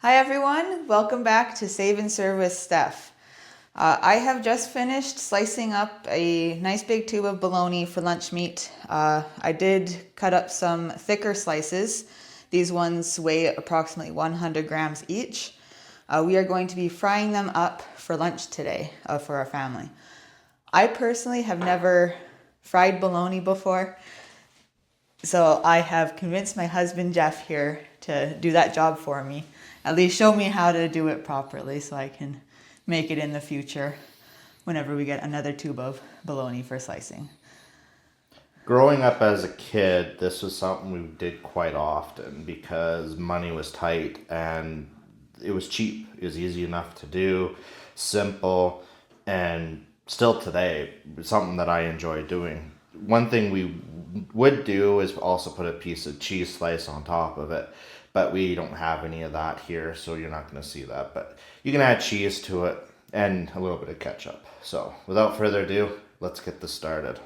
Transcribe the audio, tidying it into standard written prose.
Hi everyone, welcome back to Save and Serve with Steph. I have just finished slicing up a nice big tube of bologna for lunch meat. I did cut up some thicker slices. These ones weigh approximately 100 grams each. We are going to be frying them up for lunch today for our family. I personally have never fried bologna before, so I have convinced my husband Jeff here to do that job for me. At least show me how to do it properly so I can make it in the future whenever we get another tube of bologna for slicing. Growing up as a kid, this was something we did quite often because money was tight and it was cheap. It was easy enough to do, simple, and still today, something that I enjoy doing. One thing we would do is also put a piece of cheese slice on top of it, but we don't have any of that here, so you're not going to see that. But you can add cheese to it and a little bit of ketchup. So without further ado, let's get this started.